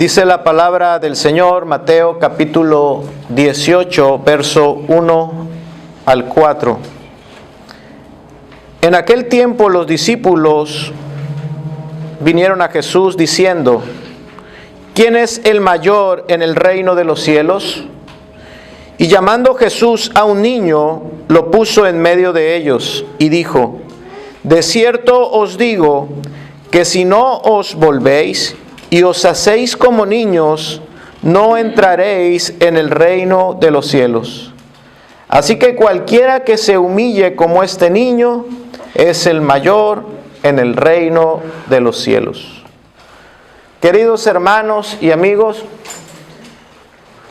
Dice la palabra del Señor, Mateo capítulo 18, verso 1 al 4. En aquel tiempo los discípulos vinieron a Jesús diciendo: ¿quién es el mayor en el reino de los cielos? Y llamando Jesús a un niño, lo puso en medio de ellos y dijo: de cierto os digo que si no os volvéis y os hacéis como niños, no entraréis en el reino de los cielos. Así que cualquiera que se humille como este niño es el mayor en el reino de los cielos. Queridos hermanos y amigos,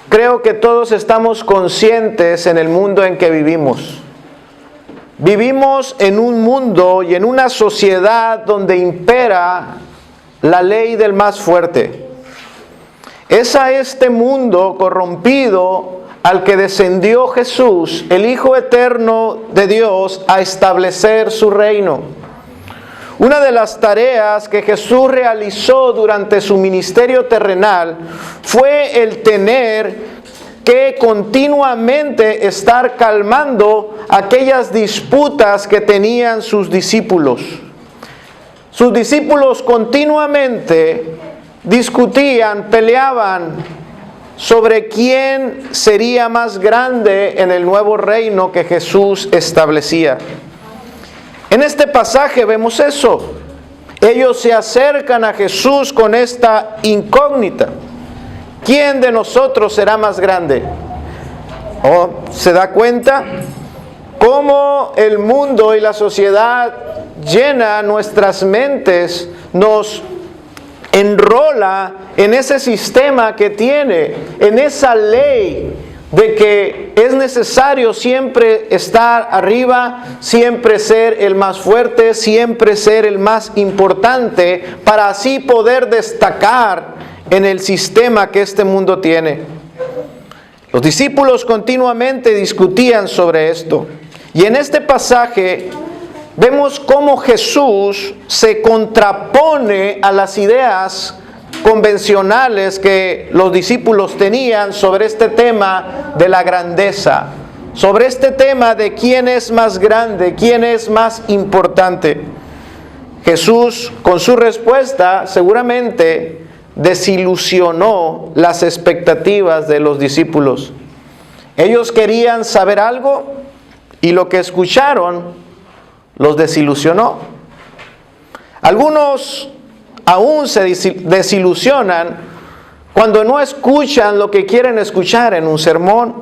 creo que todos estamos conscientes en el mundo en que vivimos. Vivimos en un mundo y en una sociedad donde impera la ley del más fuerte. Es a este mundo corrompido al que descendió Jesús, el Hijo eterno de Dios, a establecer su reino. Una de las tareas que Jesús realizó durante su ministerio terrenal fue el tener que continuamente estar calmando aquellas disputas que tenían sus discípulos. Sus discípulos continuamente discutían, peleaban sobre quién sería más grande en el nuevo reino que Jesús establecía. En este pasaje vemos eso. Ellos se acercan a Jesús con esta incógnita: ¿quién de nosotros será más grande? ¿Se da cuenta cómo el mundo y la sociedad llena nuestras mentes, nos enrola en ese sistema que tiene, en esa ley de que es necesario siempre estar arriba, siempre ser el más fuerte, siempre ser el más importante, para así poder destacar en el sistema que este mundo tiene? Los discípulos continuamente discutían sobre esto. Y en este pasaje vemos cómo Jesús se contrapone a las ideas convencionales que los discípulos tenían sobre este tema de la grandeza, sobre este tema de quién es más grande, quién es más importante. Jesús, con su respuesta, seguramente desilusionó las expectativas de los discípulos. Ellos querían saber algo y lo que escucharon los desilusionó. Algunos aún se desilusionan cuando no escuchan lo que quieren escuchar en un sermón.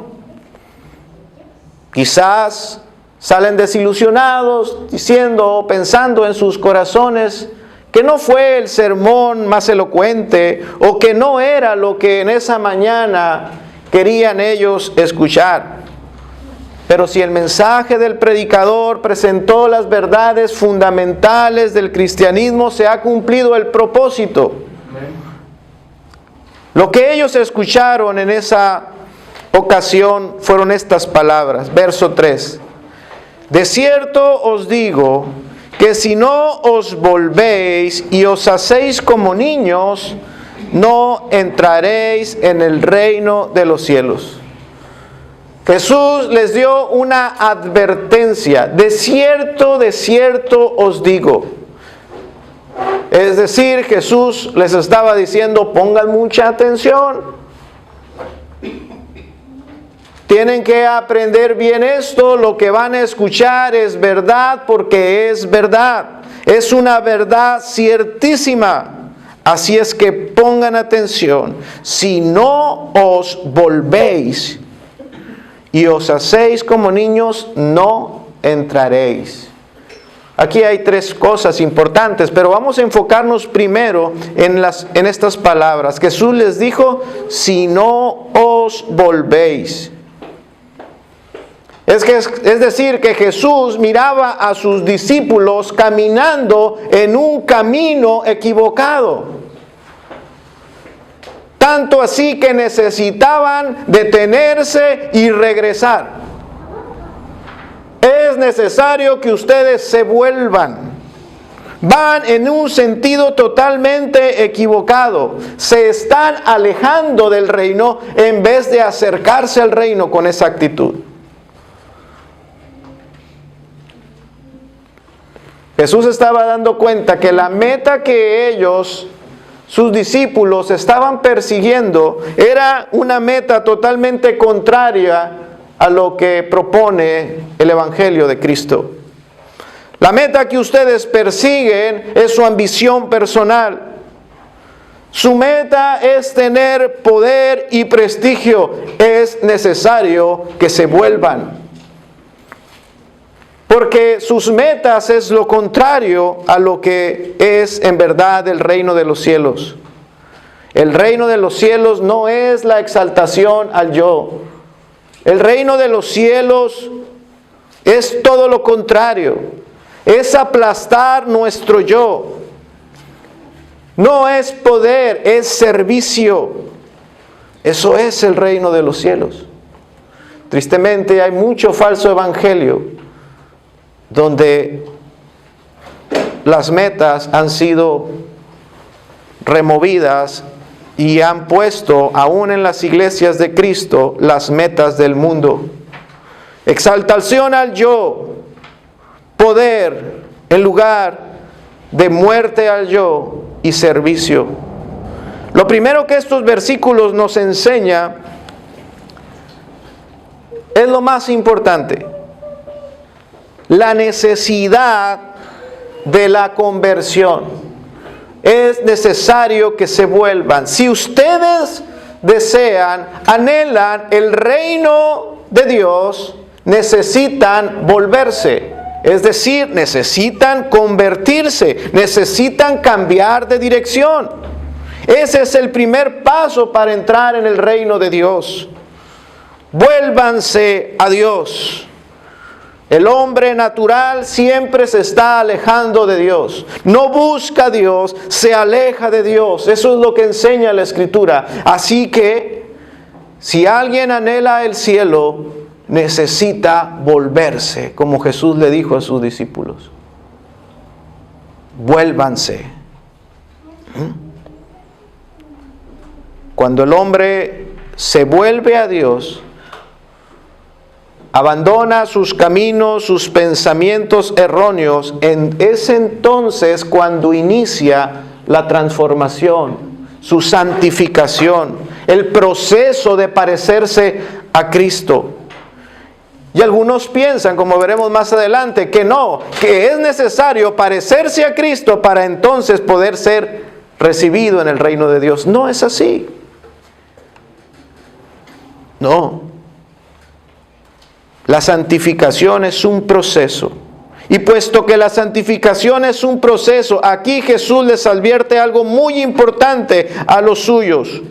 Quizás salen desilusionados diciendo, pensando en sus corazones, que no fue el sermón más elocuente o que no era lo que en esa mañana querían ellos escuchar. Pero si el mensaje del predicador presentó las verdades fundamentales del cristianismo, se ha cumplido el propósito. Lo que ellos escucharon en esa ocasión fueron estas palabras, verso 3. De cierto os digo que si no os volvéis y os hacéis como niños, no entraréis en el reino de los cielos. Jesús les dio una advertencia: de cierto os digo. Es decir, Jesús les estaba diciendo, pongan mucha atención. Tienen que aprender bien esto, lo que van a escuchar es verdad porque es verdad. Es una verdad ciertísima. Así es que pongan atención. Si no os volvéis y os hacéis como niños, no entraréis. Aquí hay tres cosas importantes, pero vamos a enfocarnos primero en estas palabras. Jesús les dijo, si no os volvéis. Es decir, que Jesús miraba a sus discípulos caminando en un camino equivocado. Tanto así que necesitaban detenerse y regresar. Es necesario que ustedes se vuelvan. van en un sentido totalmente equivocado. Se están alejando del reino en vez de acercarse al reino con esa actitud. Jesús estaba dando cuenta que la meta que ellos, sus discípulos, estaban persiguiendo era una meta totalmente contraria a lo que propone el Evangelio de Cristo. La meta que ustedes persiguen es su ambición personal. Su meta es tener poder y prestigio. Es necesario que se vuelvan. Porque sus metas es lo contrario a lo que es en verdad el reino de los cielos. El reino de los cielos no es la exaltación al yo. El reino de los cielos es todo lo contrario. Es aplastar nuestro yo. No es poder, es servicio. Eso es el reino de los cielos. Tristemente hay mucho falso evangelio donde las metas han sido removidas y han puesto, aún en las iglesias de Cristo, las metas del mundo. Exaltación al yo, poder en lugar de muerte al yo y servicio. Lo primero que estos versículos nos enseña es lo más importante: la necesidad de la conversión. Es necesario que se vuelvan. Si ustedes desean, anhelan el reino de Dios, necesitan volverse. Es decir, necesitan convertirse, necesitan cambiar de dirección. Ese es el primer paso para entrar en el reino de Dios. Vuélvanse a Dios. El hombre natural siempre se está alejando de Dios. No busca a Dios, se aleja de Dios. Eso es lo que enseña la Escritura. Así que, si alguien anhela el cielo, necesita volverse, como Jesús le dijo a sus discípulos. Vuélvanse. Cuando el hombre se vuelve a Dios, abandona sus caminos, sus pensamientos erróneos, es entonces cuando inicia la transformación, su santificación, el proceso de parecerse a Cristo. Y algunos piensan, como veremos más adelante, que no, que es necesario parecerse a Cristo para entonces poder ser recibido en el reino de Dios. No es así. No. La santificación es un proceso. Y puesto que la santificación es un proceso, aquí Jesús les advierte algo muy importante a los suyos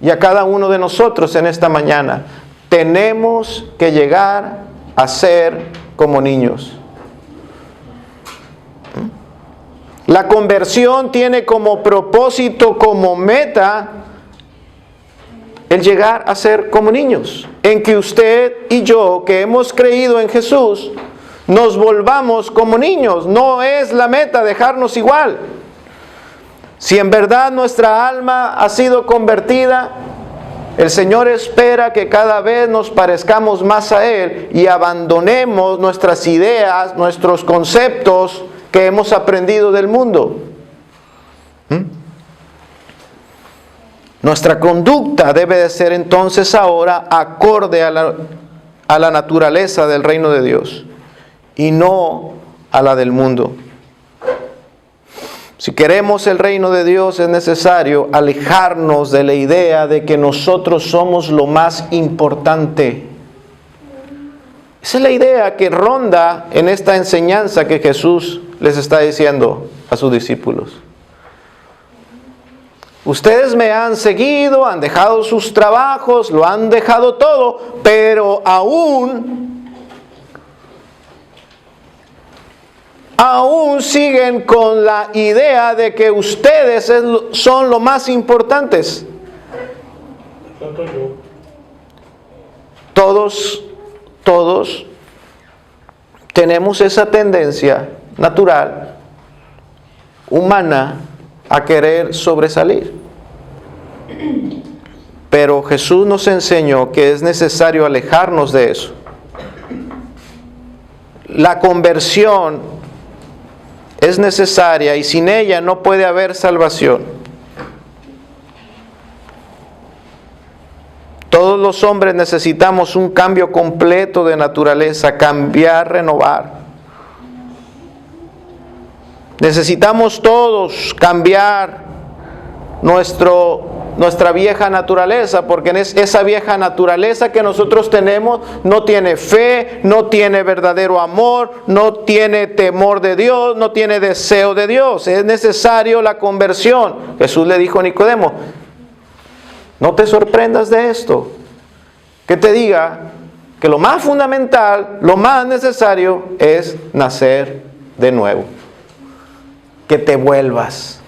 y a cada uno de nosotros en esta mañana. Tenemos que llegar a ser como niños. La conversión tiene como propósito, como meta, el llegar a ser como niños, en que usted y yo, que hemos creído en Jesús, nos volvamos como niños. No es la meta dejarnos igual. Si en verdad nuestra alma ha sido convertida, el Señor espera que cada vez nos parezcamos más a Él y abandonemos nuestras ideas, nuestros conceptos que hemos aprendido del mundo. Nuestra conducta debe de ser entonces ahora acorde a la naturaleza del reino de Dios y no a la del mundo. Si queremos el reino de Dios, es necesario alejarnos de la idea de que nosotros somos lo más importante. Esa es la idea que ronda en esta enseñanza que Jesús les está diciendo a sus discípulos. Ustedes me han seguido, han dejado sus trabajos, lo han dejado todo, pero aún siguen con la idea de que ustedes son lo más importantes. Todos tenemos esa tendencia natural humana a querer sobresalir. Pero Jesús nos enseñó que es necesario alejarnos de eso. La conversión es necesaria y sin ella no puede haber salvación. Todos los hombres necesitamos un cambio completo de naturaleza, cambiar, renovar. Necesitamos todos cambiar nuestra vieja naturaleza, porque en esa vieja naturaleza que nosotros tenemos no tiene fe, no tiene verdadero amor, no tiene temor de Dios, no tiene deseo de Dios. Es necesario la conversión. Jesús le dijo a Nicodemo, no te sorprendas de esto, que te diga que lo más fundamental, lo más necesario es nacer de nuevo, que te vuelvas.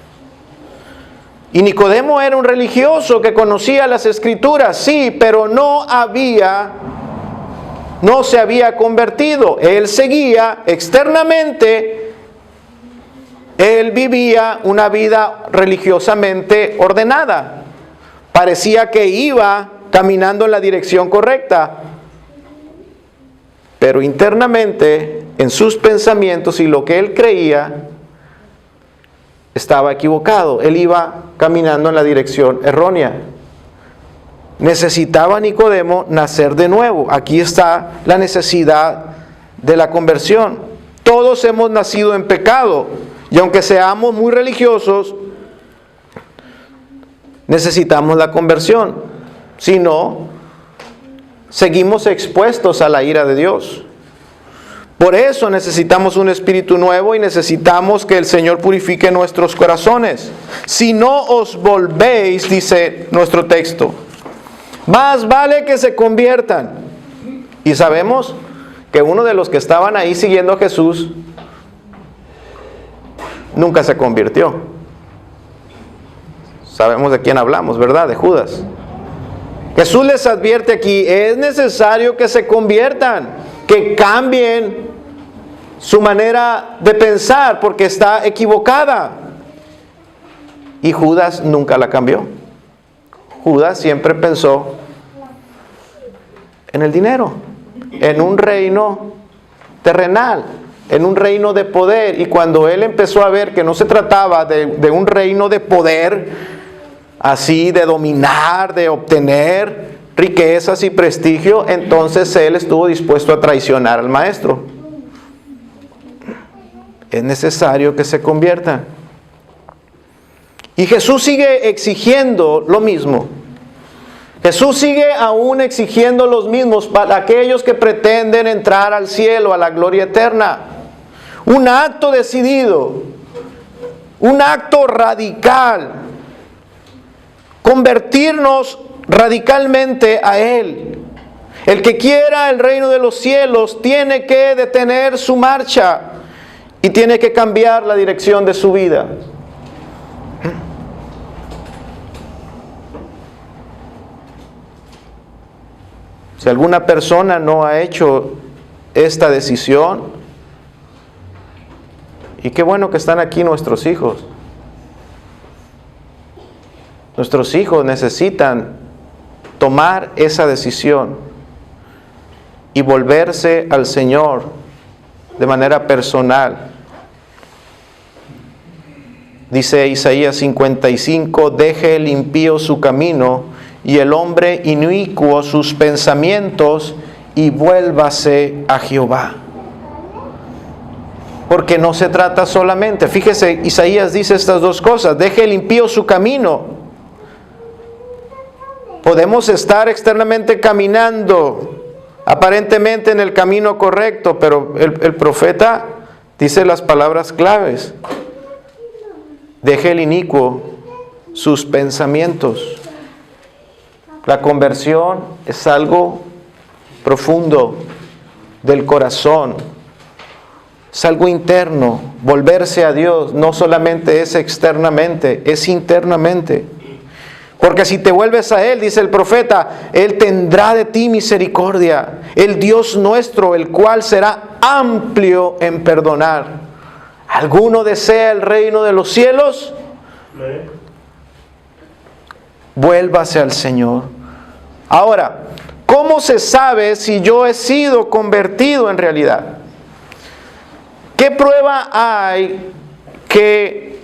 Y Nicodemo era un religioso que conocía las Escrituras, sí, pero no se había convertido. Él seguía externamente, él vivía una vida religiosamente ordenada. Parecía que iba caminando en la dirección correcta, pero internamente, en sus pensamientos y lo que él creía, estaba equivocado. Él iba caminando en la dirección errónea. Necesitaba Nicodemo nacer de nuevo. Aquí está la necesidad de la conversión. Todos hemos nacido en pecado, y aunque seamos muy religiosos, necesitamos la conversión. Si no, seguimos expuestos a la ira de Dios. Por eso necesitamos un espíritu nuevo y necesitamos que el Señor purifique nuestros corazones. Si no os volvéis, dice nuestro texto, más vale que se conviertan. Y sabemos que uno de los que estaban ahí siguiendo a Jesús nunca se convirtió. Sabemos de quién hablamos, ¿verdad? De Judas. Jesús les advierte aquí, es necesario que se conviertan, que cambien su manera de pensar, porque está equivocada. Y Judas nunca la cambió. Judas siempre pensó en el dinero, en un reino terrenal, en un reino de poder. Y cuando él empezó a ver que no se trataba de un reino de poder, así de dominar, de obtener riquezas y prestigio, entonces él estuvo dispuesto a traicionar al maestro. Es necesario que se conviertan. Y Jesús sigue exigiendo lo mismo. Jesús sigue aún exigiendo los mismos para aquellos que pretenden entrar al cielo, a la gloria eterna. Un acto decidido, un acto radical. Convertirnos radicalmente a Él. El que quiera el reino de los cielos tiene que detener su marcha y tiene que cambiar la dirección de su vida. Si alguna persona no ha hecho esta decisión, y qué bueno que están aquí nuestros hijos. Nuestros hijos necesitan tomar esa decisión y volverse al Señor de manera personal. Dice Isaías 55, deje el impío su camino y el hombre inicuo sus pensamientos y vuélvase a Jehová. Porque no se trata solamente, fíjese, Isaías dice estas dos cosas, deje el impío su camino. Podemos estar externamente caminando, aparentemente en el camino correcto, pero el profeta dice las palabras claves. Deje el inicuo sus pensamientos. La conversión es algo profundo del corazón. Es algo interno. Volverse a Dios no solamente es externamente, es internamente. Porque si te vuelves a Él, dice el profeta, Él tendrá de ti misericordia. El Dios nuestro, el cual será amplio en perdonar. ¿Alguno desea el reino de los cielos? Vuélvase al Señor. Ahora, ¿cómo se sabe si yo he sido convertido en realidad? ¿Qué prueba hay que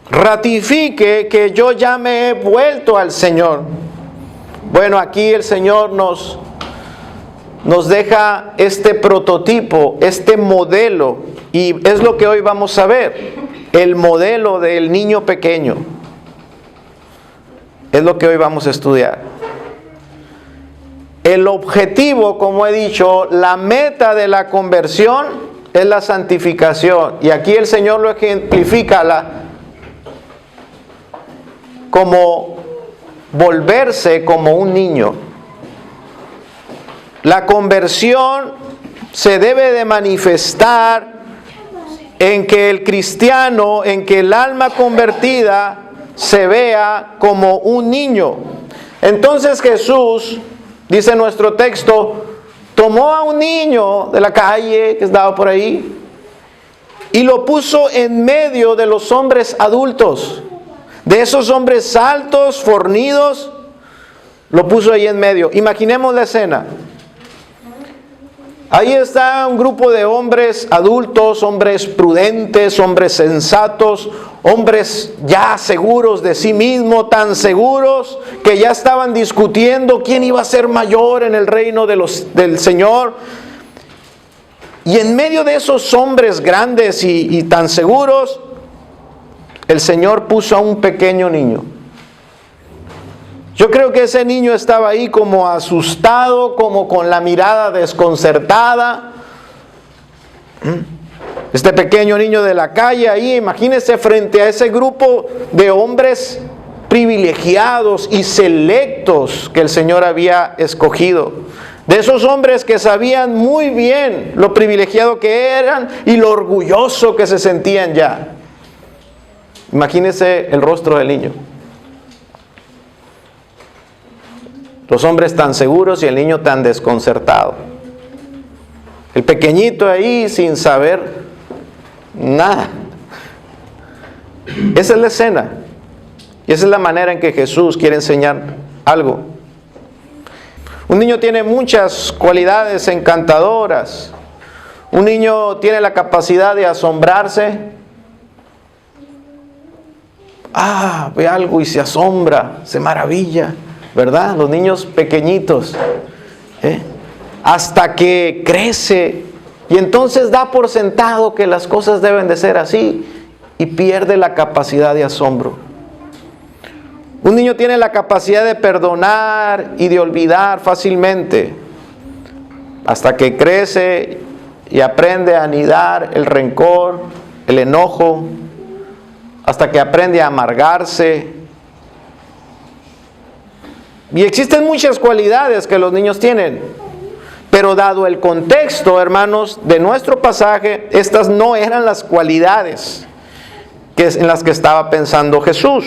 ratifique que yo ya me he vuelto al Señor? Bueno, aquí el Señor nos deja este prototipo, este modelo, y es lo que hoy vamos a ver, el modelo del niño pequeño. Es lo que hoy vamos a estudiar. El objetivo, como he dicho, la meta de la conversión es la santificación. Y aquí el Señor lo ejemplifica como volverse como un niño. La conversión se debe de manifestar en que el cristiano, en que el alma convertida se vea como un niño. Entonces Jesús, dice nuestro texto, tomó a un niño de la calle que estaba por ahí y lo puso en medio de los hombres adultos, de esos hombres altos, fornidos, lo puso ahí en medio. Imaginemos la escena. Ahí está un grupo de hombres adultos, hombres prudentes, hombres sensatos, hombres ya seguros de sí mismos, tan seguros que ya estaban discutiendo quién iba a ser mayor en el reino del Señor. Y en medio de esos hombres grandes y tan seguros, el Señor puso a un pequeño niño. Yo creo que ese niño estaba ahí como asustado, como con la mirada desconcertada. Este pequeño niño de la calle ahí, imagínense frente a ese grupo de hombres privilegiados y selectos que el Señor había escogido. De esos hombres que sabían muy bien lo privilegiado que eran y lo orgulloso que se sentían ya. Imagínense el rostro del niño. Los hombres tan seguros y el niño tan desconcertado. El pequeñito ahí sin saber nada. Esa es la escena. Y esa es la manera en que Jesús quiere enseñar algo. Un niño tiene muchas cualidades encantadoras. Un niño tiene la capacidad de asombrarse. Ve algo y se asombra, se maravilla. ¿Verdad? Los niños pequeñitos, hasta que crece y entonces da por sentado que las cosas deben de ser así y pierde la capacidad de asombro. Un niño tiene la capacidad de perdonar y de olvidar fácilmente hasta que crece y aprende a anidar el rencor, el enojo, hasta que aprende a amargarse. Y existen muchas cualidades que los niños tienen, pero dado el contexto, hermanos, de nuestro pasaje, estas no eran las cualidades en las que estaba pensando Jesús.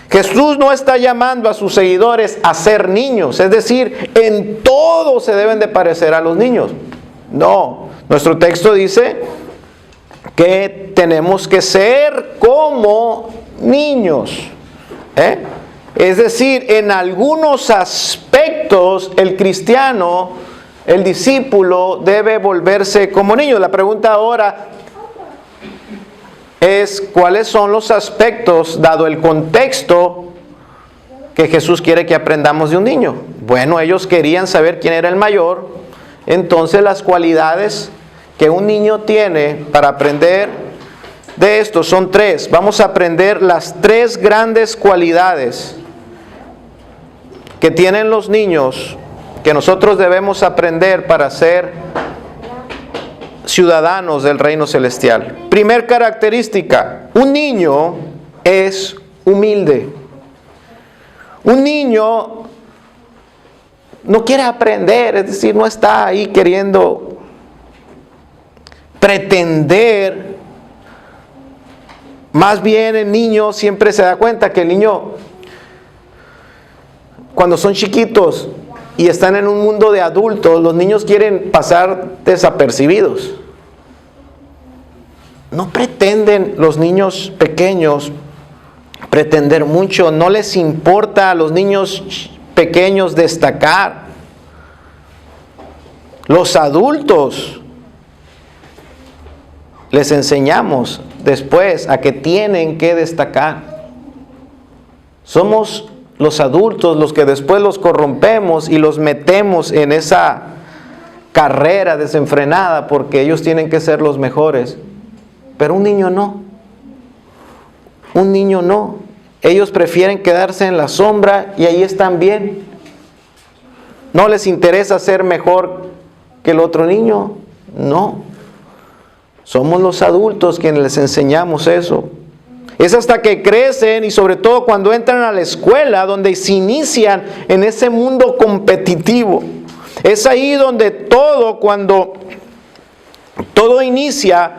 Jesús no está llamando a sus seguidores a ser niños, es decir, en todo se deben de parecer a los niños. No, nuestro texto dice que tenemos que ser como niños, Es decir, en algunos aspectos el cristiano, el discípulo, debe volverse como niño. La pregunta ahora es, ¿cuáles son los aspectos, dado el contexto, que Jesús quiere que aprendamos de un niño? Bueno, ellos querían saber quién era el mayor, entonces las cualidades que un niño tiene para aprender de esto son tres. Vamos a aprender las tres grandes cualidades que tienen los niños, que nosotros debemos aprender para ser ciudadanos del reino celestial. Primer característica, un niño es humilde. Un niño no quiere aprender, es decir, no está ahí queriendo pretender. Más bien el niño siempre se da cuenta que el niño, cuando son chiquitos y están en un mundo de adultos, los niños quieren pasar desapercibidos. no pretenden los niños pequeños pretender mucho, no les importa a los niños pequeños destacar. Los adultos les enseñamos después a que tienen que destacar. Somos los adultos los que después los corrompemos y los metemos en esa carrera desenfrenada porque ellos tienen que ser los mejores. Pero un niño no. Un niño no. Ellos prefieren quedarse en la sombra y ahí están bien. No les interesa ser mejor que el otro niño. No. Somos los adultos quienes les enseñamos eso. Es hasta que crecen y sobre todo cuando entran a la escuela donde se inician en ese mundo competitivo. Es ahí donde cuando todo inicia,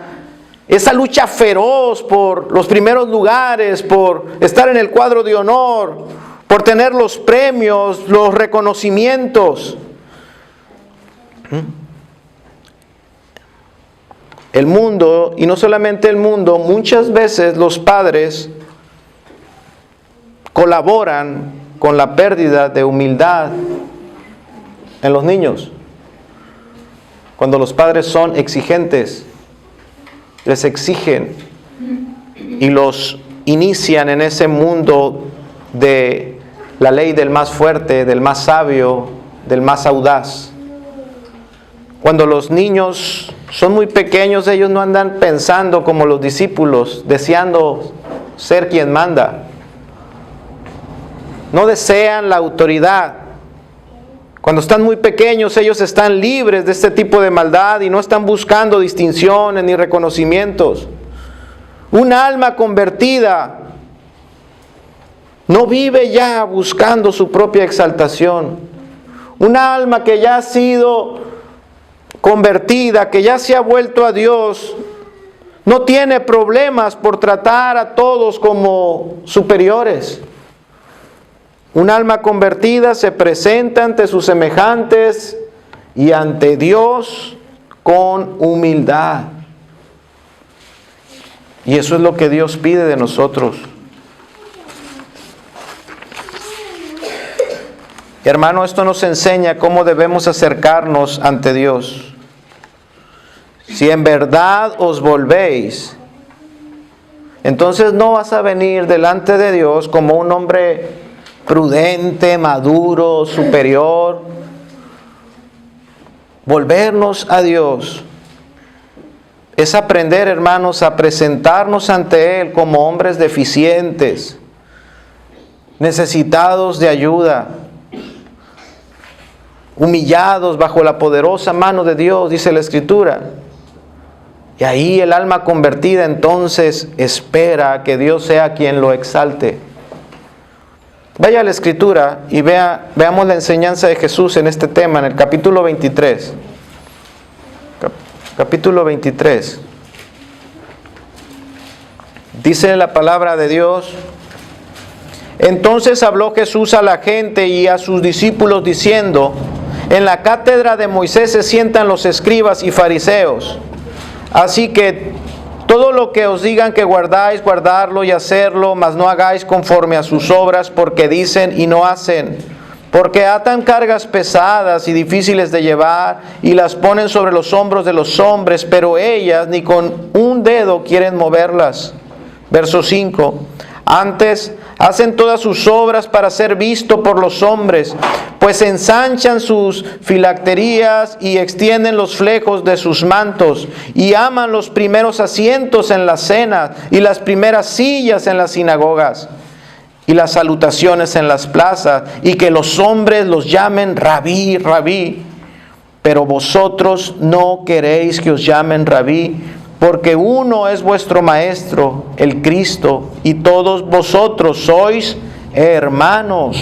esa lucha feroz por los primeros lugares, por estar en el cuadro de honor, por tener los premios, los reconocimientos. El mundo, y no solamente el mundo, muchas veces los padres colaboran con la pérdida de humildad en los niños. Cuando los padres son exigentes, les exigen y los inician en ese mundo de la ley del más fuerte, del más sabio, del más audaz. Cuando los niños son muy pequeños, ellos no andan pensando como los discípulos, deseando ser quien manda. No desean la autoridad. Cuando están muy pequeños, ellos están libres de este tipo de maldad y no están buscando distinciones ni reconocimientos. Un alma convertida no vive ya buscando su propia exaltación. Un alma que ya ha sido convertida, que ya se ha vuelto a Dios, no tiene problemas por tratar a todos como superiores. Un alma convertida se presenta ante sus semejantes y ante Dios con humildad. Y eso es lo que Dios pide de nosotros. Hermano, esto nos enseña cómo debemos acercarnos ante Dios. Si en verdad os volvéis, entonces no vas a venir delante de Dios como un hombre prudente, maduro, superior. Volvernos a Dios es aprender, hermanos, a presentarnos ante Él como hombres deficientes, necesitados de ayuda, humillados bajo la poderosa mano de Dios, dice la Escritura. Y ahí el alma convertida entonces espera que Dios sea quien lo exalte. Vaya a la Escritura y veamos la enseñanza de Jesús en este tema, en el capítulo 23. Capítulo 23. Dice la palabra de Dios: entonces habló Jesús a la gente y a sus discípulos diciendo: en la cátedra de Moisés se sientan los escribas y fariseos. Así que todo lo que os digan que guardáis, guardarlo y hacerlo, mas no hagáis conforme a sus obras, porque dicen y no hacen. Porque atan cargas pesadas y difíciles de llevar y las ponen sobre los hombros de los hombres, pero ellas ni con un dedo quieren moverlas. Verso 5. Antes hacen todas sus obras para ser visto por los hombres, pues ensanchan sus filacterías y extienden los flecos de sus mantos, y aman los primeros asientos en las cenas y las primeras sillas en las sinagogas y las salutaciones en las plazas, y que los hombres los llamen rabí, rabí. Pero vosotros no queréis que os llamen rabí, porque uno es vuestro Maestro, el Cristo, y todos vosotros sois hermanos.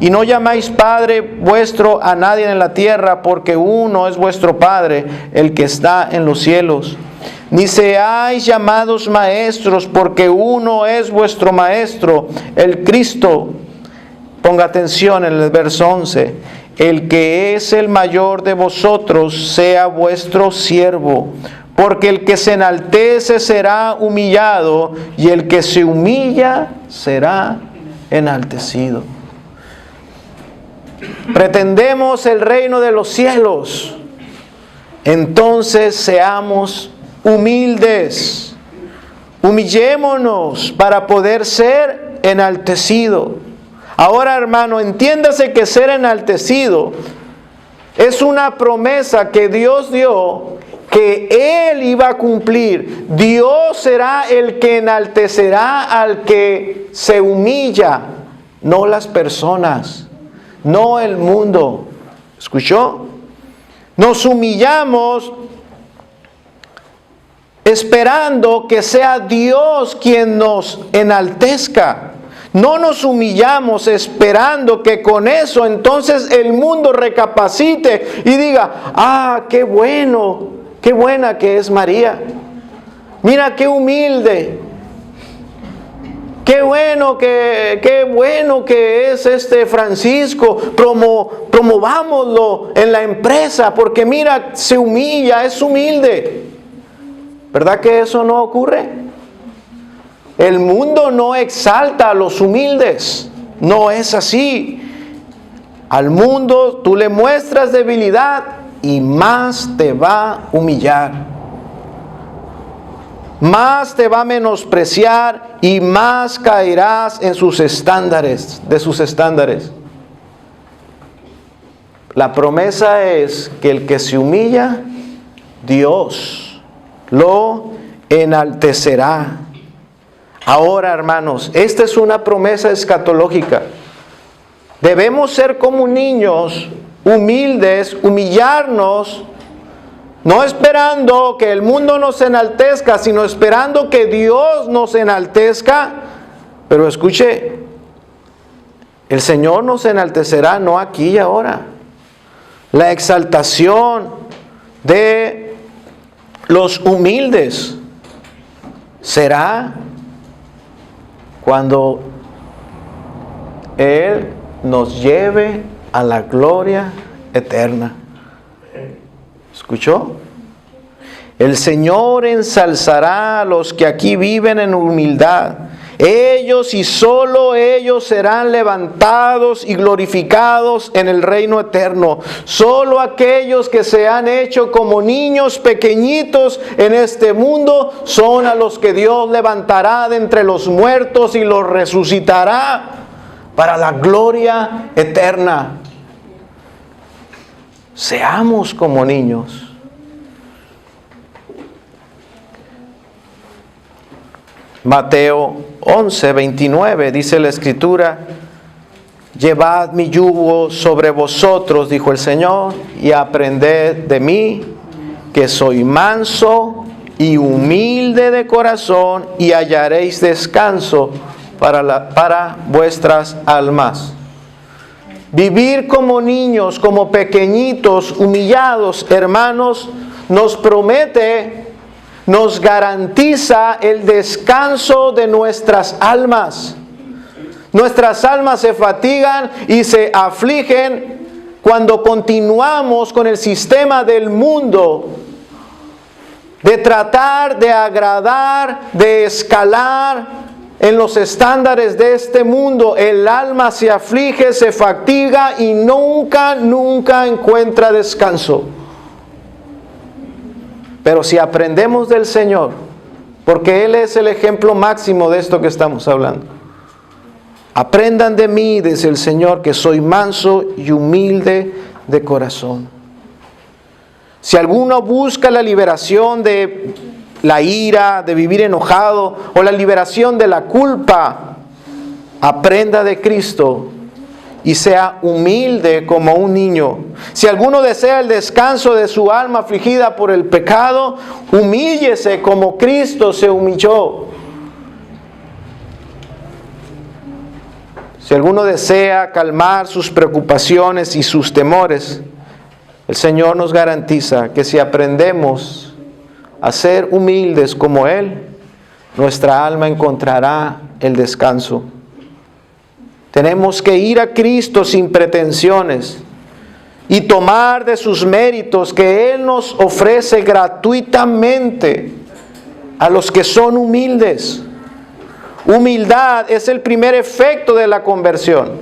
Y no llamáis Padre vuestro a nadie en la tierra, porque uno es vuestro Padre, el que está en los cielos. Ni seáis llamados maestros, porque uno es vuestro Maestro, el Cristo. Ponga atención en el verso 11. El que es el mayor de vosotros sea vuestro siervo. Porque el que se enaltece será humillado, y el que se humilla será enaltecido. Pretendemos el reino de los cielos, entonces seamos humildes. Humillémonos para poder ser enaltecido. Ahora, hermano, entiéndase que ser enaltecido es una promesa que Dios dio, que Él iba a cumplir. Dios será el que enaltecerá al que se humilla, no las personas, no el mundo. ¿Escuchó? Nos humillamos esperando que sea Dios quien nos enaltezca. No nos humillamos esperando que con eso entonces el mundo recapacite y diga, ah, qué bueno, qué buena que es María. Mira qué humilde. Qué bueno que es este Francisco. Promovámoslo en la empresa porque mira, se humilla, es humilde. ¿Verdad que eso no ocurre? El mundo no exalta a los humildes. No es así. Al mundo tú le muestras debilidad y más te va a humillar. Más te va a menospreciar y más caerás en sus estándares, de sus estándares. La promesa es que el que se humilla, Dios lo enaltecerá. Ahora, hermanos, esta es una promesa escatológica. Debemos ser como niños, humildes, humillarnos, no esperando que el mundo nos enaltezca, sino esperando que Dios nos enaltezca. Pero escuche, el Señor nos enaltecerá no aquí y ahora. La exaltación de los humildes será cuando Él nos lleve a la gloria eterna. ¿Escuchó? El Señor ensalzará a los que aquí viven en humildad. Ellos y solo ellos serán levantados y glorificados en el reino eterno. Solo aquellos que se han hecho como niños pequeñitos en este mundo son a los que Dios levantará de entre los muertos y los resucitará para la gloria eterna. Seamos como niños. Mateo 11:29 dice la Escritura: llevad mi yugo sobre vosotros, dijo el Señor, y aprended de mí, que soy manso y humilde de corazón, y hallaréis descanso para vuestras almas. Vivir como niños, como pequeñitos, humillados, hermanos, nos promete, nos garantiza el descanso de nuestras almas. Nuestras almas se fatigan y se afligen cuando continuamos con el sistema del mundo, de tratar de agradar, de escalar en los estándares de este mundo. El alma se aflige, se fatiga y nunca encuentra descanso. Pero si aprendemos del Señor, porque Él es el ejemplo máximo de esto que estamos hablando. Aprendan de mí, dice el Señor, que soy manso y humilde de corazón. Si alguno busca la liberación de la ira, de vivir enojado, o la liberación de la culpa, aprenda de Cristo y sea humilde como un niño. Si alguno desea el descanso de su alma afligida por el pecado, humíllese como Cristo se humilló. Si alguno desea calmar sus preocupaciones y sus temores, el Señor nos garantiza que si aprendemos a ser humildes como Él, nuestra alma encontrará el descanso. Tenemos que ir a Cristo sin pretensiones, y tomar de sus méritos que Él nos ofrece gratuitamente a los que son humildes. Humildad es el primer efecto de la conversión.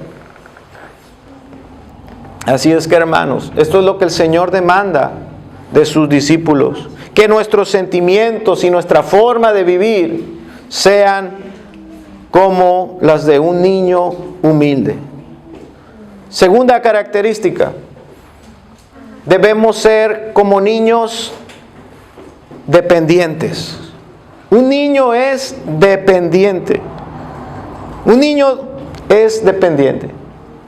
Así es que, hermanos, esto es lo que el Señor demanda de sus discípulos, que nuestros sentimientos y nuestra forma de vivir sean como las de un niño humilde. Segunda característica, debemos ser como niños dependientes. Un niño es dependiente. Un niño es dependiente.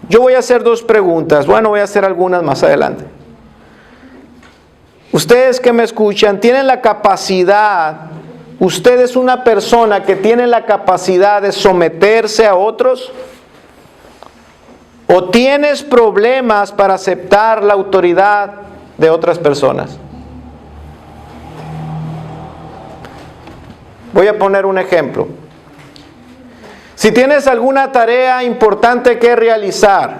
Yo voy a hacer dos preguntas. Bueno, voy a hacer algunas más adelante. Ustedes que me escuchan, ¿tienen la capacidad? ¿Usted es una persona que tiene la capacidad de someterse a otros? ¿O tienes problemas para aceptar la autoridad de otras personas? Voy a poner un ejemplo. Si tienes alguna tarea importante que realizar,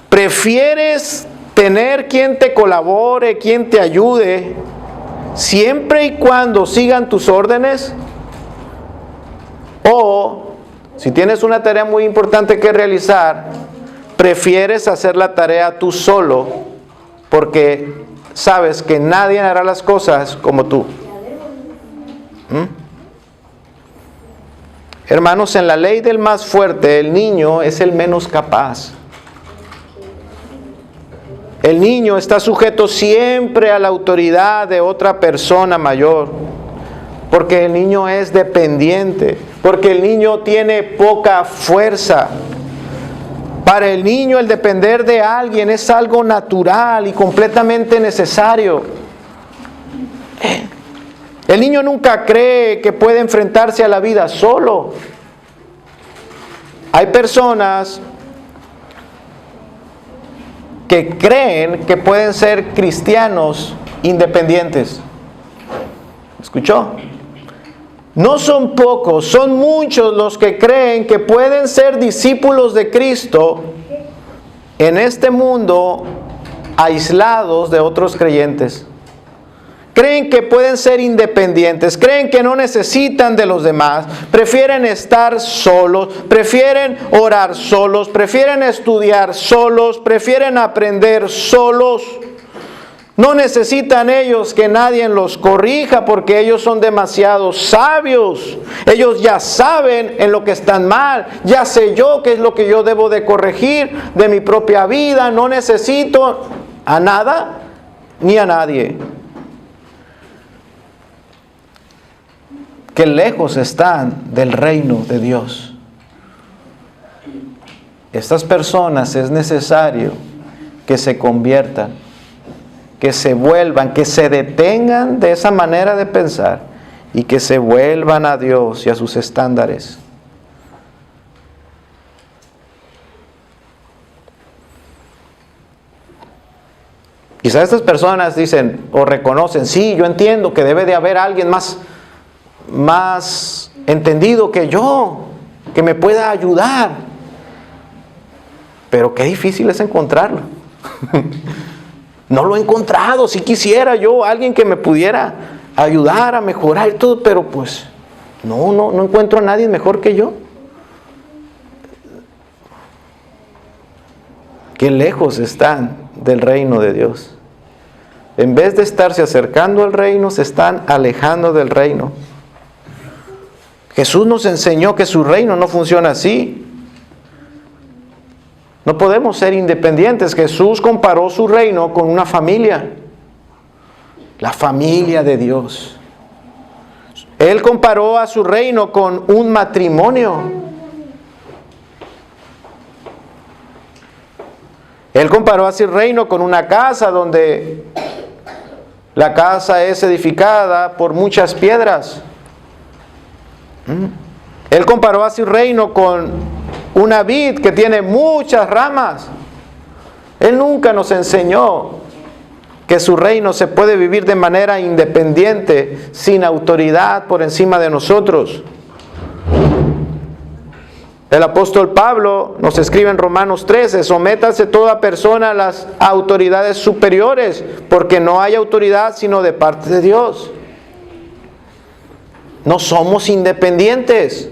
¿prefieres tener quien te colabore, quien te ayude, siempre y cuando sigan tus órdenes? O, si tienes una tarea muy importante que realizar, ¿prefieres hacer la tarea tú solo porque sabes que nadie hará las cosas como tú? Hermanos, en la ley del más fuerte, el niño es el menos capaz. El niño está sujeto siempre a la autoridad de otra persona mayor, porque el niño es dependiente, porque el niño tiene poca fuerza. Para el niño el depender de alguien es algo natural y completamente necesario. El niño nunca cree que puede enfrentarse a la vida solo. Hay personas que creen que pueden ser cristianos independientes. ¿Escuchó? No son pocos, son muchos los que creen que pueden ser discípulos de Cristo en este mundo aislados de otros creyentes. Creen que pueden ser independientes, creen que no necesitan de los demás, prefieren estar solos, prefieren orar solos, prefieren estudiar solos, prefieren aprender solos. No necesitan ellos que nadie los corrija porque ellos son demasiado sabios. Ellos ya saben en lo que están mal, ya sé yo qué es lo que yo debo de corregir de mi propia vida, no necesito a nada ni a nadie. Que lejos están del reino de Dios. Estas personas es necesario que se conviertan, que se vuelvan, que se detengan de esa manera de pensar y que se vuelvan a Dios y a sus estándares. Quizás estas personas dicen o reconocen, sí, yo entiendo que debe de haber alguien más entendido que yo, que me pueda ayudar. Pero qué difícil es encontrarlo. No lo he encontrado. Si quisiera yo alguien que me pudiera ayudar a mejorar y todo, pero pues no encuentro a nadie mejor que yo. Qué lejos están del reino de Dios. En vez de estarse acercando al reino, se están alejando del reino. Jesús nos enseñó que su reino no funciona así. No podemos ser independientes. Jesús comparó su reino con una familia. La familia de Dios. Él comparó a su reino con un matrimonio. Él comparó a su reino con una casa donde la casa es edificada por muchas piedras. Él comparó a su reino con una vid que tiene muchas ramas. Él nunca nos enseñó que su reino se puede vivir de manera independiente, sin autoridad por encima de nosotros. El apóstol Pablo nos escribe en Romanos 13, sométase toda persona a las autoridades superiores, porque no hay autoridad sino de parte de Dios. No somos independientes.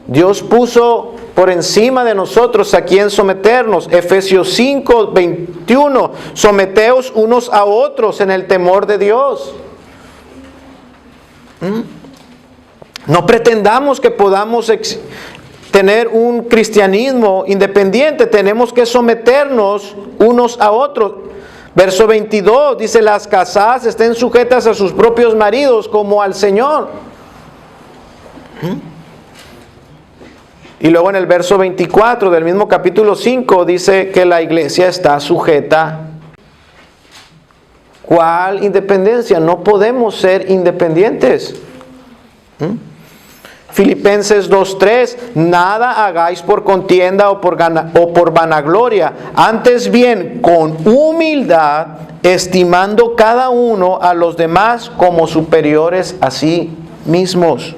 Dios puso por encima de nosotros a quien someternos. Efesios 5, 21, someteos unos a otros en el temor de Dios. No pretendamos que podamos tener un cristianismo independiente. Tenemos que someternos unos a otros. Verso 22 dice, las casadas estén sujetas a sus propios maridos como al Señor. Y luego en el verso 24 del mismo capítulo 5 dice que la iglesia está sujeta. ¿Cuál independencia? No podemos ser independientes. Filipenses 2:3, nada hagáis por contienda o por vanagloria, antes bien con humildad, estimando cada uno a los demás como superiores a sí mismos.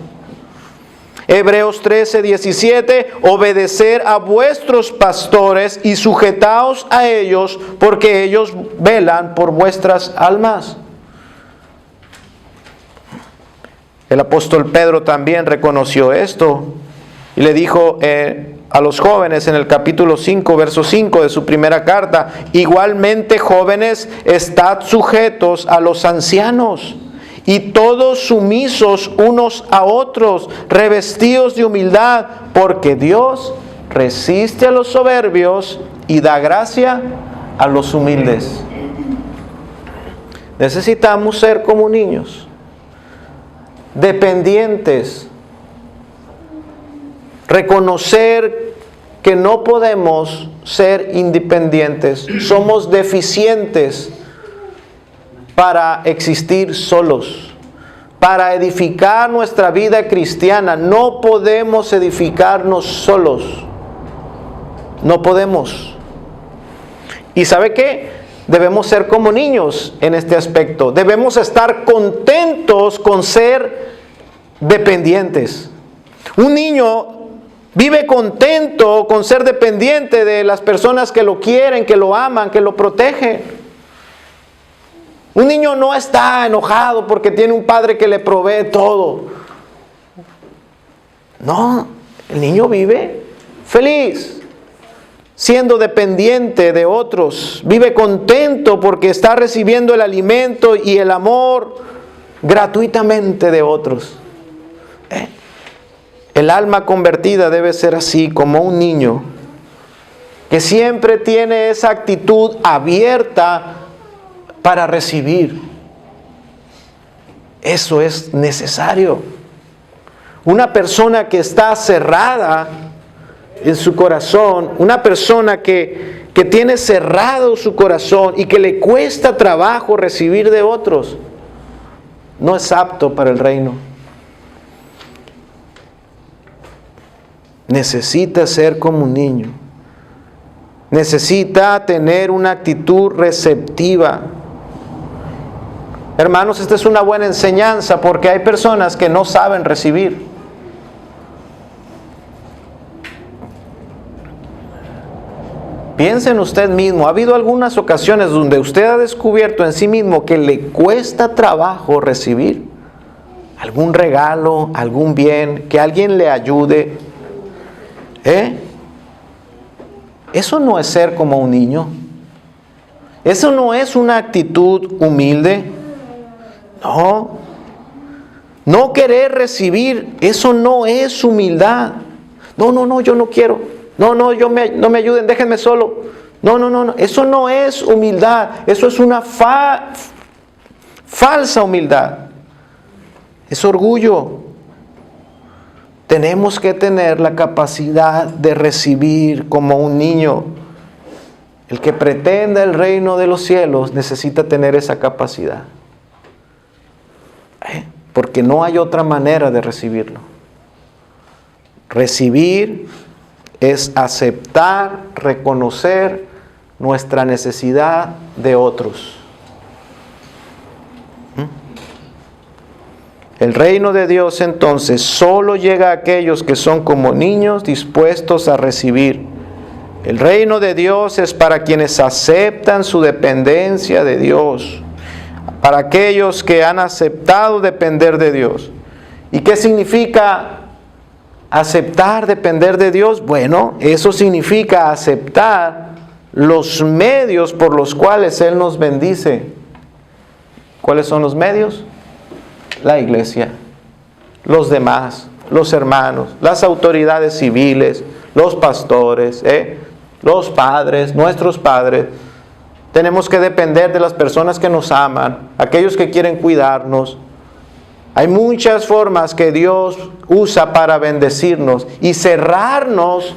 Hebreos 13:17, obedecer a vuestros pastores y sujetaos a ellos, porque ellos velan por vuestras almas. El apóstol Pedro también reconoció esto y le dijo a los jóvenes en el capítulo 5, verso 5 de su primera carta, igualmente jóvenes, estad sujetos a los ancianos y todos sumisos unos a otros, revestidos de humildad, porque Dios resiste a los soberbios y da gracia a los humildes. Necesitamos ser como niños, dependientes, reconocer que no podemos ser independientes, somos deficientes para existir solos, para edificar nuestra vida cristiana. No podemos edificarnos solos, no podemos. ¿Y sabe qué? Debemos ser como niños en este aspecto. Debemos estar contentos con ser dependientes. Un niño vive contento con ser dependiente de las personas que lo quieren, que lo aman, que lo protegen. Un niño no está enojado porque tiene un padre que le provee todo. No, el niño vive feliz, siendo dependiente de otros. Vive contento porque está recibiendo el alimento y el amor gratuitamente de otros. El alma convertida debe ser así, como un niño que siempre tiene esa actitud abierta para recibir. Eso es necesario. Una persona que está cerrada en su corazón, una persona que tiene cerrado su corazón y que le cuesta trabajo recibir de otros, no es apto para el reino. Necesita ser como un niño. Necesita tener una actitud receptiva. Hermanos, esta es una buena enseñanza porque hay personas que no saben recibir. Piense en usted mismo. ¿Ha habido algunas ocasiones donde usted ha descubierto en sí mismo que le cuesta trabajo recibir algún regalo, algún bien, que alguien le ayude? Eso no es ser como un niño. Eso no es una actitud humilde. No querer recibir, eso no es humildad. No, yo no quiero. No me ayuden, déjenme solo. No, eso no es humildad. Eso es una falsa humildad. Es orgullo. Tenemos que tener la capacidad de recibir como un niño. El que pretenda el reino de los cielos necesita tener esa capacidad. Porque no hay otra manera de recibirlo. Recibir es aceptar, reconocer nuestra necesidad de otros. El reino de Dios entonces solo llega a aquellos que son como niños dispuestos a recibir. El reino de Dios es para quienes aceptan su dependencia de Dios, para aquellos que han aceptado depender de Dios. ¿Y qué significa aceptar depender de Dios? Bueno, eso significa aceptar los medios por los cuales Él nos bendice. ¿Cuáles son los medios? La iglesia, los demás, los hermanos, las autoridades civiles, los pastores, los padres, nuestros padres. Tenemos que depender de las personas que nos aman, aquellos que quieren cuidarnos. Hay muchas formas que Dios usa para bendecirnos, y cerrarnos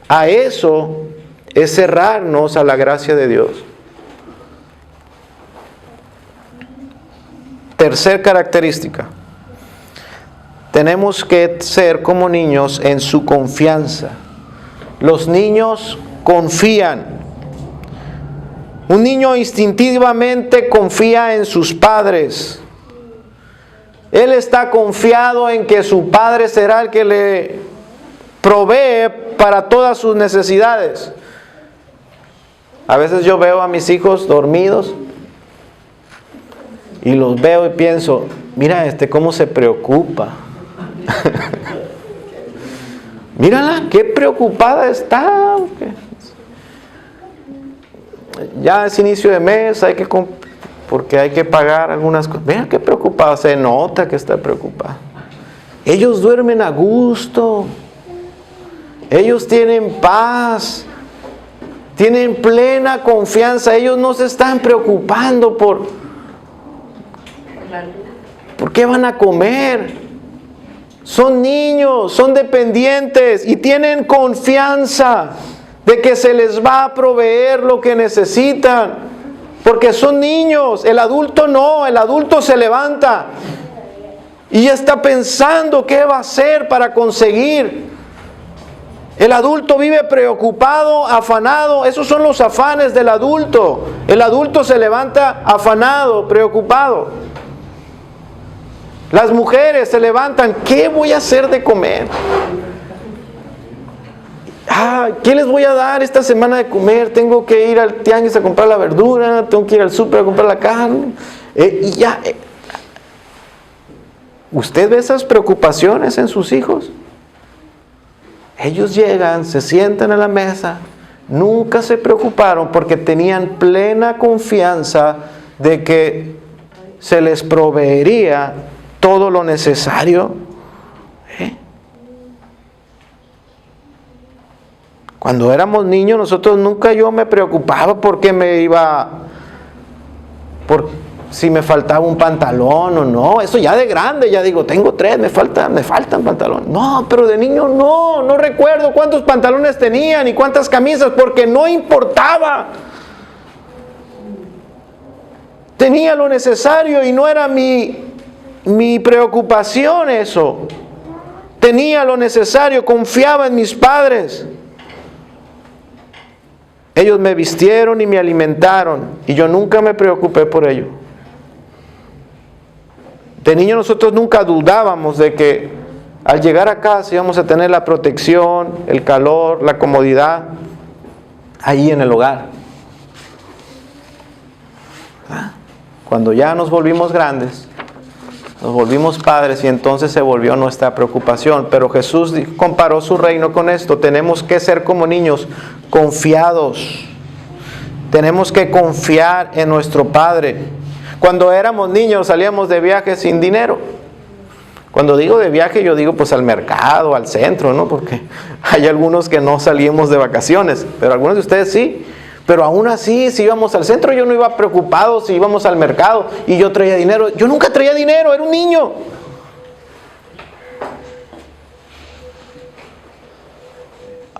a eso es cerrarnos a la gracia de Dios. Tercer característica. Tenemos que ser como niños en su confianza. Los niños confían. Un niño instintivamente confía en sus padres. Él está confiado en que su padre será el que le provee para todas sus necesidades. A veces yo veo a mis hijos dormidos y los veo y pienso, mira cómo se preocupa. Mírala, qué preocupada está. Ya es inicio de mes, porque hay que pagar algunas cosas. Mira qué preocupada, se nota que está preocupada. Ellos duermen a gusto. Ellos tienen paz. Tienen plena confianza. Ellos no se están preocupando por qué van a comer. Son niños, son dependientes y tienen confianza de que se les va a proveer lo que necesitan, porque son niños. El adulto no, el adulto se levanta y ya está pensando qué va a hacer para conseguir. El adulto vive preocupado, afanado. Esos son los afanes del adulto. El adulto se levanta afanado, preocupado. Las mujeres se levantan, ¿qué voy a hacer de comer? ¿Qué les voy a dar esta semana de comer? Tengo que ir al tianguis a comprar la verdura, tengo que ir al súper a comprar la carne. ¿Usted ve esas preocupaciones en sus hijos? Ellos llegan, se sientan a la mesa, nunca se preocuparon porque tenían plena confianza de que se les proveería todo lo necesario. Cuando éramos niños, yo me preocupaba porque si me faltaba un pantalón o no. Eso ya de grande, ya digo, tengo 3, me faltan pantalones. No, pero de niño no recuerdo cuántos pantalones tenían y cuántas camisas, porque no importaba. Tenía lo necesario y no era mi preocupación eso. Tenía lo necesario, confiaba en mis padres. Ellos me vistieron y me alimentaron y yo nunca me preocupé por ello. De niño nosotros nunca dudábamos de que al llegar a casa íbamos a tener la protección, el calor, la comodidad ahí en el hogar. Cuando ya nos volvimos grandes, nos volvimos padres y entonces se volvió nuestra preocupación. Pero Jesús comparó su reino con esto. Tenemos que ser como niños, confiados. Tenemos que confiar en nuestro Padre. Cuando éramos niños salíamos de viaje sin dinero. Cuando digo de viaje, yo digo pues al mercado, al centro, ¿no? Porque hay algunos que no salimos de vacaciones, pero algunos de ustedes sí. Pero aún así, si íbamos al centro, yo no iba preocupado si íbamos al mercado y yo traía dinero. Yo nunca traía dinero, era un niño.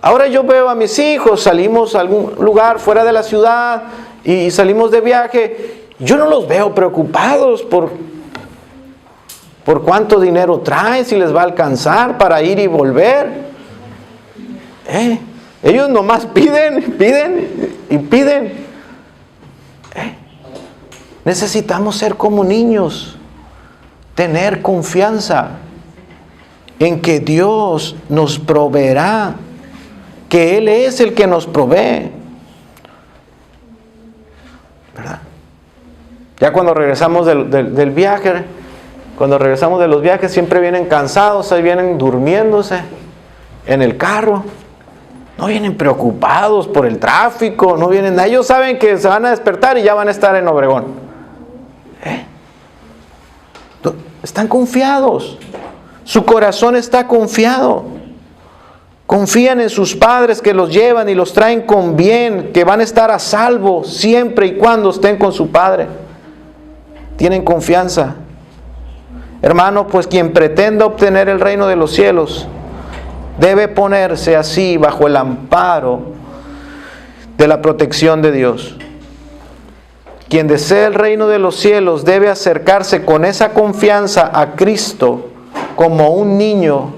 Ahora yo veo a mis hijos, salimos a algún lugar fuera de la ciudad y salimos de viaje. Yo no los veo preocupados por cuánto dinero traen, si les va a alcanzar para ir y volver. Ellos nomás piden y piden. Necesitamos ser como niños. tener confianza en que Dios nos proveerá, que Él es el que nos provee, ¿verdad? Ya cuando regresamos del viaje, cuando regresamos de los viajes, siempre vienen cansados, ahí vienen durmiéndose en el carro. No vienen preocupados por el tráfico, no vienen, ellos saben que se van a despertar y ya van a estar en Obregón. Están confiados, su corazón está confiado. Confían en sus padres que los llevan y los traen con bien, que van a estar a salvo siempre y cuando estén con su padre. Tienen confianza. Hermano, pues quien pretenda obtener el reino de los cielos debe ponerse así bajo el amparo de la protección de Dios. Quien desea el reino de los cielos debe acercarse con esa confianza a Cristo como un niño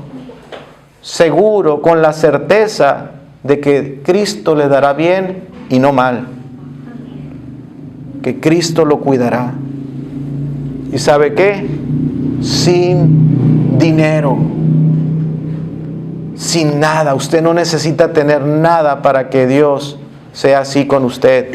seguro, con la certeza de que Cristo le dará bien y no mal, que Cristo lo cuidará. ¿Y sabe qué? Sin dinero, sin nada. Usted no necesita tener nada para que Dios sea así con usted.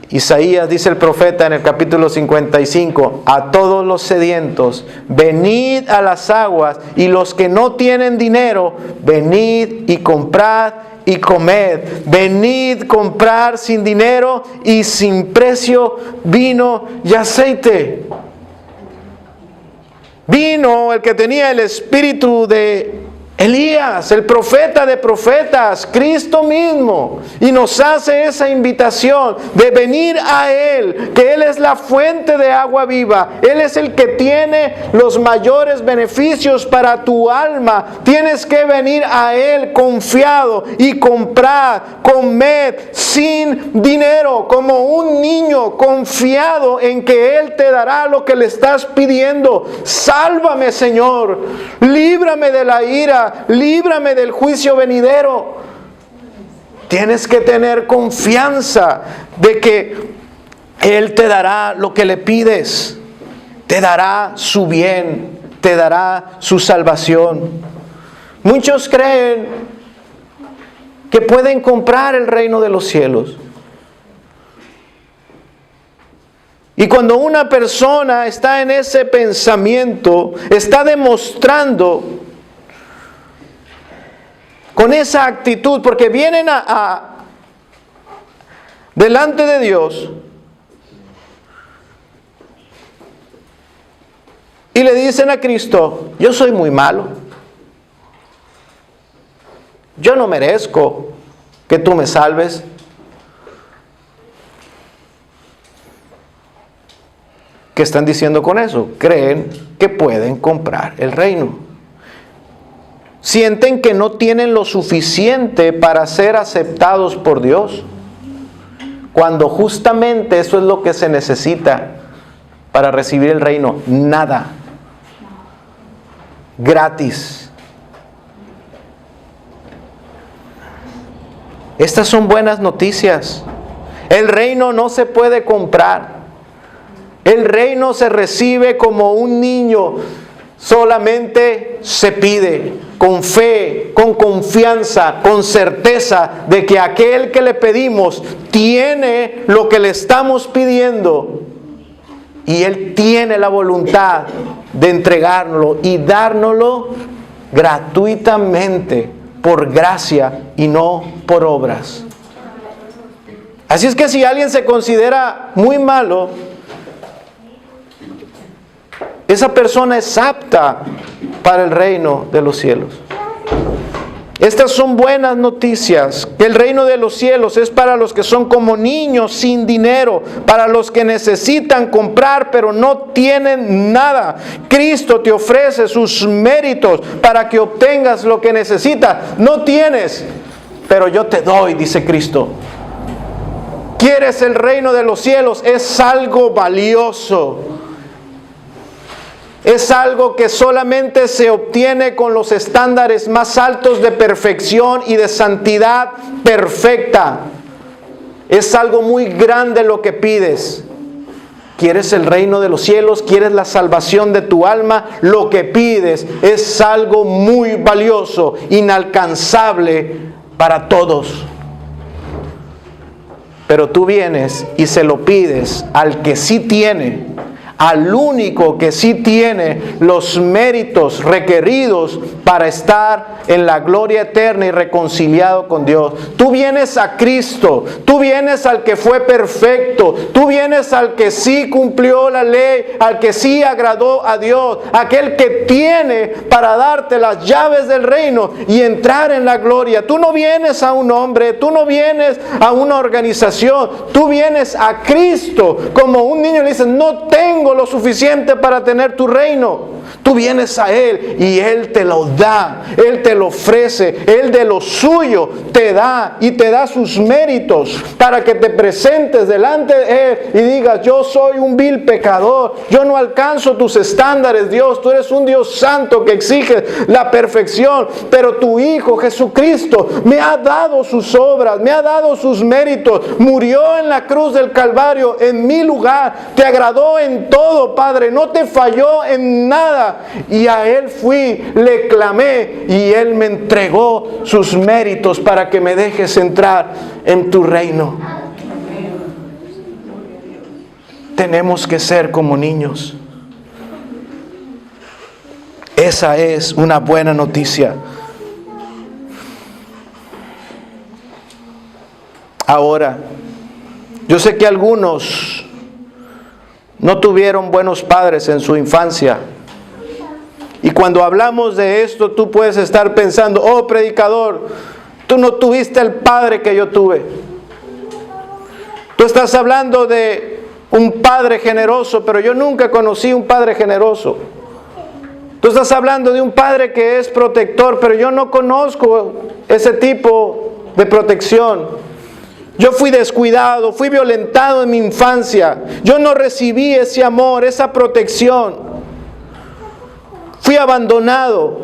Isaías, dice el profeta en el capítulo 55, a todos los sedientos, venid a las aguas, y los que no tienen dinero, venid y comprad y comed. Venid comprar sin dinero y sin precio vino y aceite. Vino el que tenía el espíritu de Elías, el profeta de profetas, Cristo mismo, y nos hace esa invitación de venir a Él, que Él es la fuente de agua viva. Él es el que tiene los mayores beneficios para tu alma. Tienes que venir a Él confiado y comprar, comer sin dinero, como un niño confiado en que Él te dará lo que le estás pidiendo. Sálvame, Señor, líbrame de la ira, líbrame del juicio venidero. Tienes que tener confianza de que Él te dará lo que le pides, te dará su bien, te dará su salvación. Muchos creen que pueden comprar el reino de los cielos. Y cuando una persona está en ese pensamiento, está demostrando con esa actitud, porque vienen delante de Dios y le dicen a Cristo: yo soy muy malo, yo no merezco que tú me salves. ¿Qué están diciendo con eso? Creen que pueden comprar el reino. Sienten que no tienen lo suficiente para ser aceptados por Dios, cuando justamente eso es lo que se necesita para recibir el reino. Nada. Gratis. Estas son buenas noticias. El reino no se puede comprar. El reino se recibe como un niño. Solamente se pide con fe, con confianza, con certeza de que aquel que le pedimos tiene lo que le estamos pidiendo, y Él tiene la voluntad de entregárnoslo y dárnoslo gratuitamente, por gracia y no por obras. Así es que si alguien se considera muy malo, esa persona es apta para el reino de los cielos. Estas son buenas noticias, que el reino de los cielos es para los que son como niños sin dinero, para los que necesitan comprar pero no tienen nada. Cristo te ofrece sus méritos para que obtengas lo que necesitas. No tienes, pero yo te doy, dice Cristo. ¿Quieres el reino de los cielos? Es algo valioso. Es algo que solamente se obtiene con los estándares más altos de perfección y de santidad perfecta. Es algo muy grande lo que pides. ¿Quieres el reino de los cielos? ¿Quieres la salvación de tu alma? Lo que pides es algo muy valioso, inalcanzable para todos. Pero tú vienes y se lo pides al que sí tiene, al único que sí tiene los méritos requeridos para estar en la gloria eterna y reconciliado con Dios. Tú vienes a Cristo, tú vienes al que fue perfecto, tú vienes al que sí cumplió la ley, al que sí agradó a Dios, aquel que tiene para darte las llaves del reino y entrar en la gloria. Tú no vienes a un hombre, tú no vienes a una organización, tú vienes a Cristo. Como un niño le dice, no tengo lo suficiente para tener tu reino. Tú vienes a Él y Él te lo da, Él te lo ofrece, Él de lo suyo te da y te da sus méritos para que te presentes delante de Él y digas, yo soy un vil pecador, yo no alcanzo tus estándares, Dios, tú eres un Dios santo que exige la perfección, pero tu Hijo Jesucristo me ha dado sus obras, me ha dado sus méritos, murió en la cruz del Calvario en mi lugar, te agradó en todo, Padre, no te falló en nada. Y a Él fui, le clamé y Él me entregó sus méritos para que me dejes entrar en tu reino. Tenemos que ser como niños. Esa es una buena noticia. Ahora, yo sé que algunos no tuvieron buenos padres en su infancia. Y cuando hablamos de esto, tú puedes estar pensando, oh predicador, tú no tuviste el padre que yo tuve. Tú estás hablando de un padre generoso, pero yo nunca conocí un padre generoso. Tú estás hablando de un padre que es protector, pero yo no conozco ese tipo de protección. Yo fui descuidado, fui violentado en mi infancia. Yo no recibí ese amor, esa protección. Fui abandonado.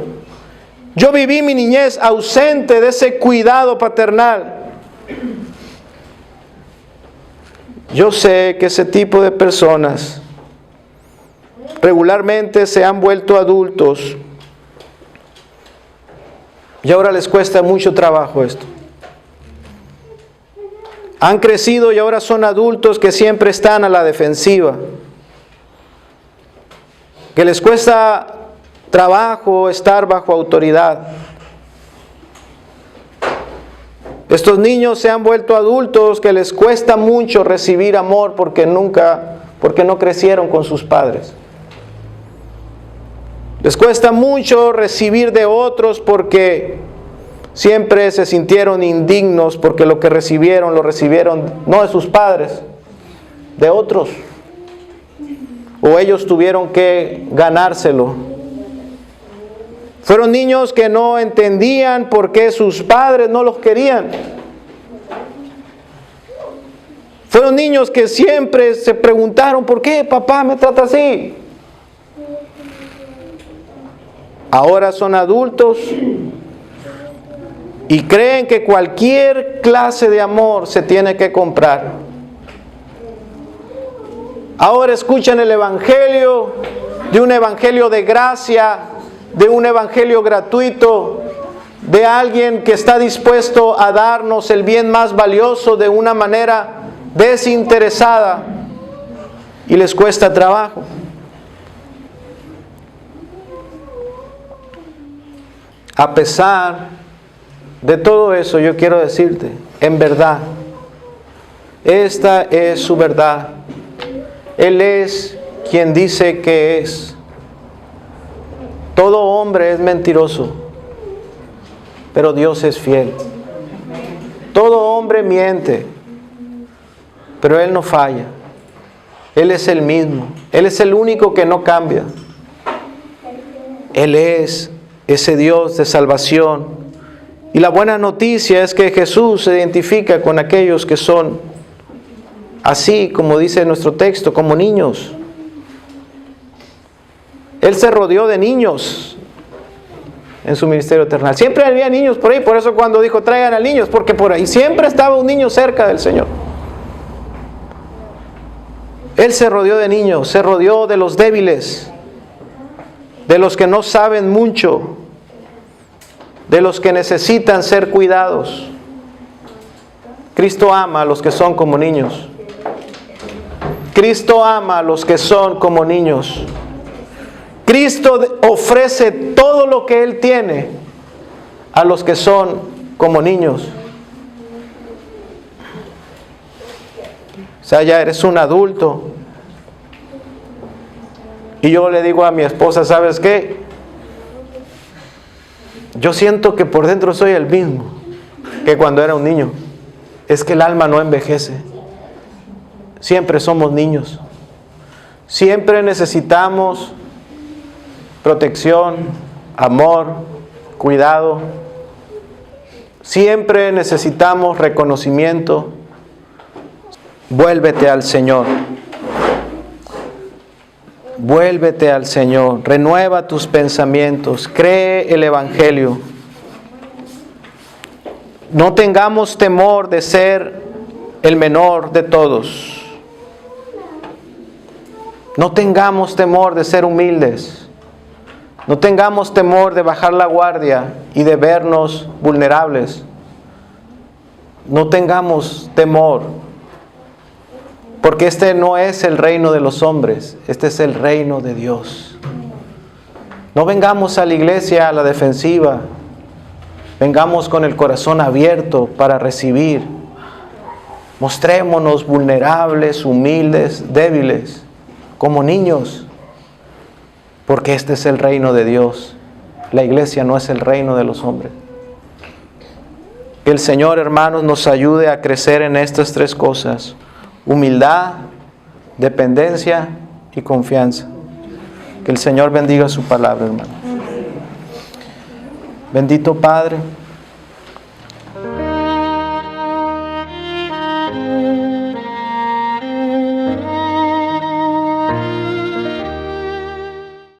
Yo viví mi niñez ausente de ese cuidado paternal. Yo sé que ese tipo de personas regularmente se han vuelto adultos y ahora les cuesta mucho trabajo esto. Han crecido y ahora son adultos que siempre están a la defensiva, que les cuesta trabajo estar bajo autoridad. Estos niños se han vuelto adultos que les cuesta mucho recibir amor porque no crecieron con sus padres. Les cuesta mucho recibir de otros porque siempre se sintieron indignos porque lo recibieron no de sus padres, de otros. O ellos tuvieron que ganárselo. Fueron niños que no entendían por qué sus padres no los querían. Fueron niños que siempre se preguntaron, ¿por qué papá me trata así? Ahora son adultos y creen que cualquier clase de amor se tiene que comprar. Ahora escuchan el evangelio, de un evangelio de gracia, de un evangelio gratuito, de alguien que está dispuesto a darnos el bien más valioso de una manera desinteresada, y les cuesta trabajo. A pesar de todo eso, yo quiero decirte, en verdad, esta es su verdad. Él es quien dice que es. Todo hombre es mentiroso, pero Dios es fiel. Todo hombre miente, pero Él no falla. Él es el mismo. Él es el único que no cambia. Él es ese Dios de salvación. Y la buena noticia es que Jesús se identifica con aquellos que son así, como dice nuestro texto, como niños. Él se rodeó de niños en su ministerio eternal. Siempre había niños por ahí, por eso cuando dijo traigan a niños, porque por ahí siempre estaba un niño cerca del Señor. Él se rodeó de niños, se rodeó de los débiles, de los que no saben mucho, de los que necesitan ser cuidados. Cristo ama a los que son como niños. Cristo ama a los que son como niños. Cristo ofrece todo lo que Él tiene a los que son como niños. O sea, ya eres un adulto. Y yo le digo a mi esposa, ¿sabes qué? Yo siento que por dentro soy el mismo que cuando era un niño. Es que el alma no envejece. Siempre somos niños. Siempre necesitamos protección, amor, cuidado. Siempre necesitamos reconocimiento. Vuélvete al Señor. Vuélvete al Señor. Renueva tus pensamientos. Cree el Evangelio. No tengamos temor de ser el menor de todos. No tengamos temor de ser humildes. No tengamos temor de bajar la guardia y de vernos vulnerables. No tengamos temor, porque este no es el reino de los hombres, este es el reino de Dios. No vengamos a la iglesia a la defensiva, vengamos con el corazón abierto para recibir. Mostrémonos vulnerables, humildes, débiles, como niños, porque este es el reino de Dios. La iglesia no es el reino de los hombres. Que el Señor, hermanos, nos ayude a crecer en estas tres cosas: humildad, dependencia y confianza. Que el Señor bendiga su palabra, hermano. Bendito Padre,